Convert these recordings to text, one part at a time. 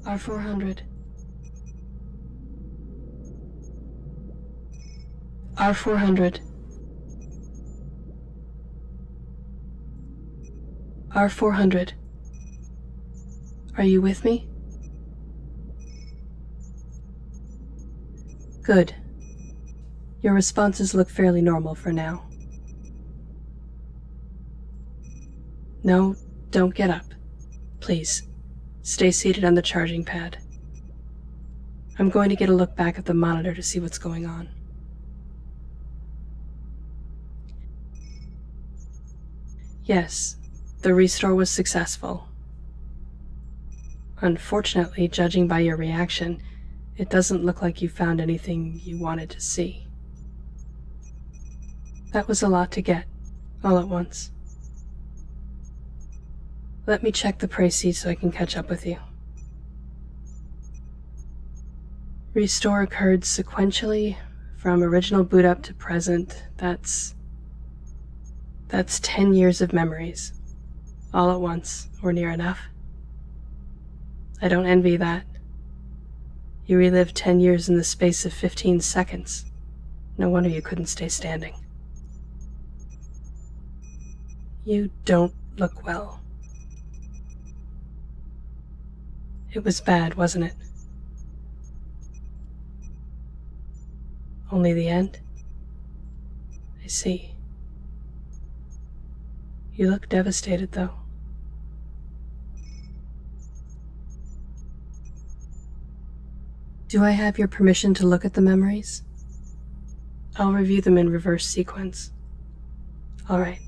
R400. R400. R400. Are you with me? Good. Your responses look fairly normal for now. No, don't get up. Please, stay seated on the charging pad. I'm going to get a look back at the monitor to see what's going on. Yes, the restore was successful. Unfortunately, judging by your reaction, it doesn't look like you found anything you wanted to see. That was a lot to get, all at once. Let me check the précis so I can catch up with you. Restore occurred sequentially from original boot up to present. That's 10 years of memories, all at once, or near enough. I don't envy that. You relived 10 years in the space of 15 seconds. No wonder you couldn't stay standing. You don't look well. It was bad, wasn't it? Only the end? I see. You look devastated, though. Do I have your permission to look at the memories? I'll review them in reverse sequence. All right.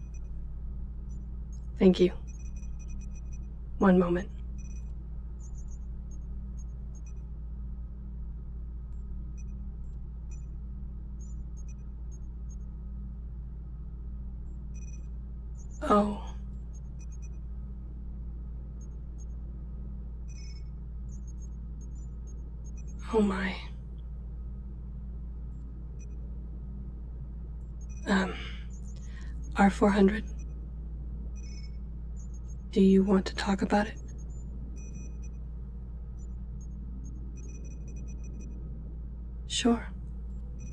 Thank you. One moment. Oh. Oh my. R400. Do you want to talk about it? Sure.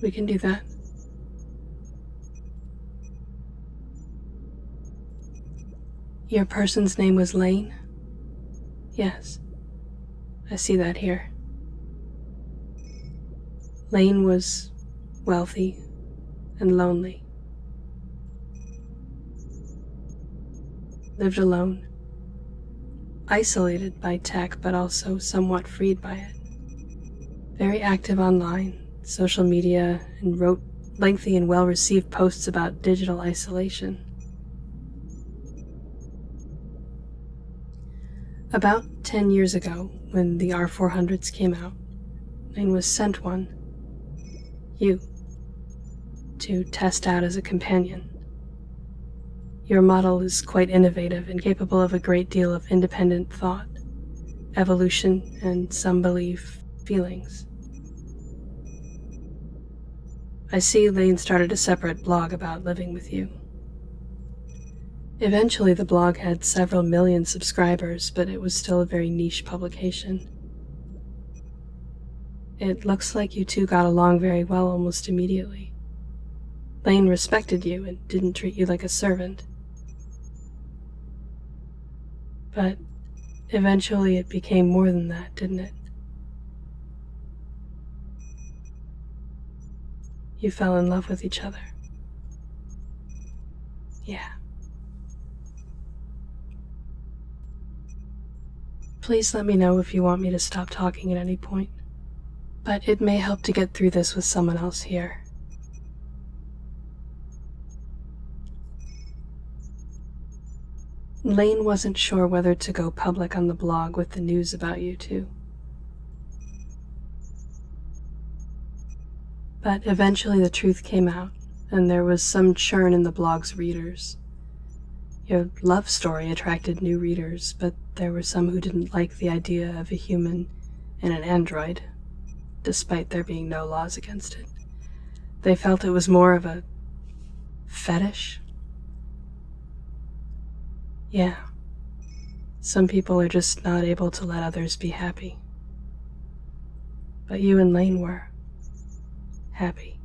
We can do that. Your person's name was Lane? Yes. I see that here. Lane was wealthy and lonely. Lived alone. Isolated by tech, but also somewhat freed by it. Very active online, social media, and wrote lengthy and well-received posts about digital isolation. About 10 years ago, when the R400s came out, Lane was sent one, you, to test out as a companion. Your model is quite innovative and capable of a great deal of independent thought, evolution, and some belief feelings. I see Lane started a separate blog about living with you. Eventually, the blog had several million subscribers, but it was still a very niche publication. It looks like you two got along very well almost immediately. Lane respected you and didn't treat you like a servant. But eventually it became more than that, didn't it? You fell in love with each other. Yeah. Please let me know if you want me to stop talking at any point, but it may help to get through this with someone else here. Lane wasn't sure whether to go public on the blog with the news about you two. But eventually the truth came out, and there was some churn in the blog's readers. Your love story attracted new readers, but there were some who didn't like the idea of a human and an android, despite there being no laws against it. They felt it was more of a fetish. Yeah. Some people are just not able to let others be happy. but you and Lane were happy.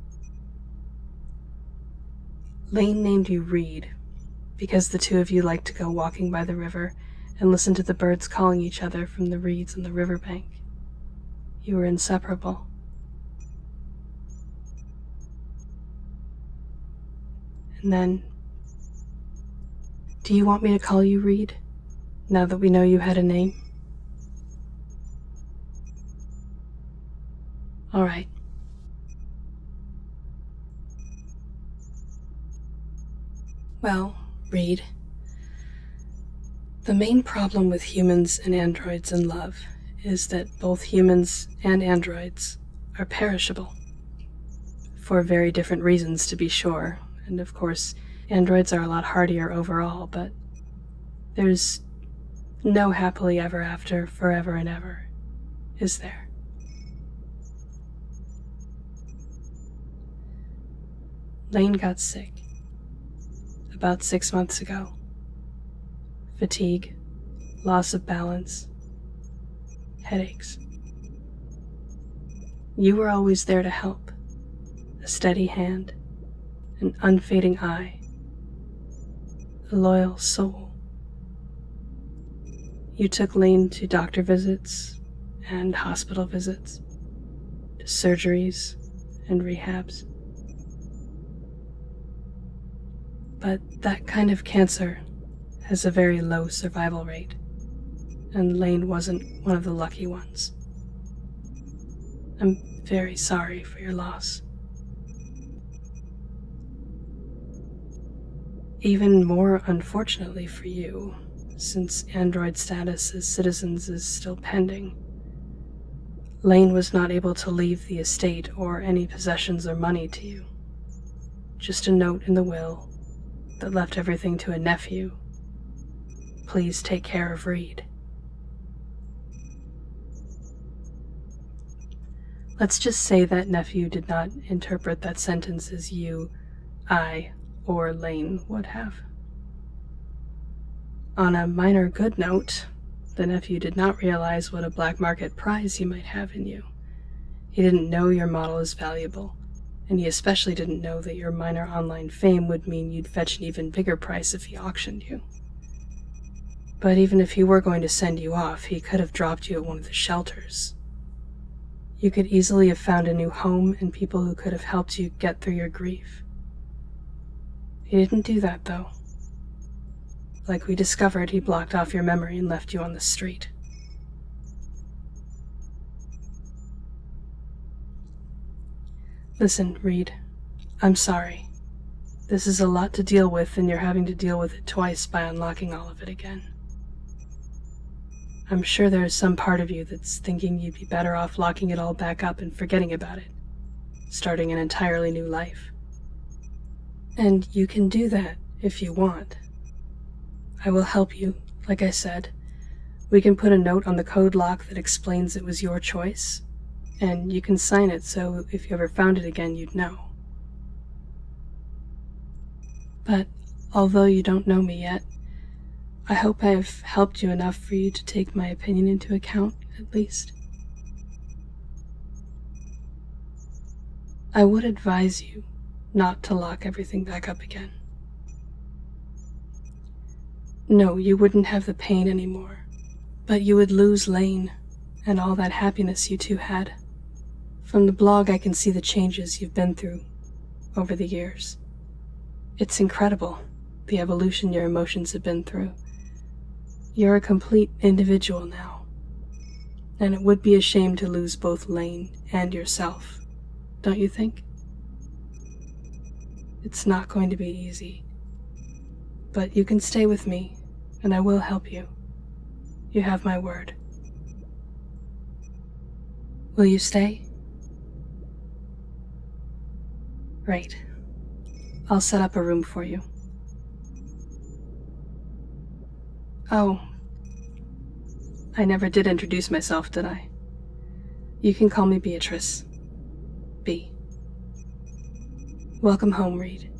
Lane named you Reed because the two of you liked to go walking by the river and listen to the birds calling each other from the reeds on the riverbank. You were inseparable. And then, do you want me to call you Reed, now that we know you had a name? All right. Well, Reed, the main problem with humans and androids in love is that both humans and androids are perishable. For very different reasons, to be sure, and of course, androids are a lot hardier overall, but there's no happily ever after, forever and ever, is there? Lane got sick about 6 months ago. Fatigue, loss of balance, headaches. You were always there to help, a steady hand, an unfading eye, a loyal soul. You took Lane to doctor visits and hospital visits, to surgeries and rehabs. But that kind of cancer has a very low survival rate, and Lane wasn't one of the lucky ones. I'm very sorry for your loss. Even more unfortunately for you, since android status as citizens is still pending, Lane was not able to leave the estate or any possessions or money to you. Just a note in the will that left everything to a nephew. Please take care of Reed. Let's just say that nephew did not interpret that sentence as you, I, or Lane would have. On a minor good note, the nephew did not realize what a black market prize he might have in you. He didn't know your model is valuable, and he especially didn't know that your minor online fame would mean you'd fetch an even bigger price if he auctioned you. But even if he were going to send you off, he could have dropped you at one of the shelters. You could easily have found a new home and people who could have helped you get through your grief. He didn't do that, though. Like we discovered, he blocked off your memory and left you on the street. Listen, Reed, I'm sorry. This is a lot to deal with, and you're having to deal with it twice by unlocking all of it again. I'm sure there's some part of you that's thinking you'd be better off locking it all back up and forgetting about it, starting an entirely new life. And you can do that if you want. I will help you, like I said. We can put a note on the code lock that explains it was your choice, and you can sign it so if you ever found it again, you'd know. But although you don't know me yet, I hope I've helped you enough for you to take my opinion into account, at least. I would advise you not to lock everything back up again. No, you wouldn't have the pain anymore, but you would lose Lane and all that happiness you two had. From the blog, I can see the changes you've been through over the years. It's incredible, the evolution your emotions have been through. You're a complete individual now, and it would be a shame to lose both Lane and yourself, don't you think? It's not going to be easy, but you can stay with me, and I will help you. You have my word. Will you stay? Right. I'll set up a room for you. Oh, I never did introduce myself, did I? You can call me Beatrice. B. Welcome home, Reed.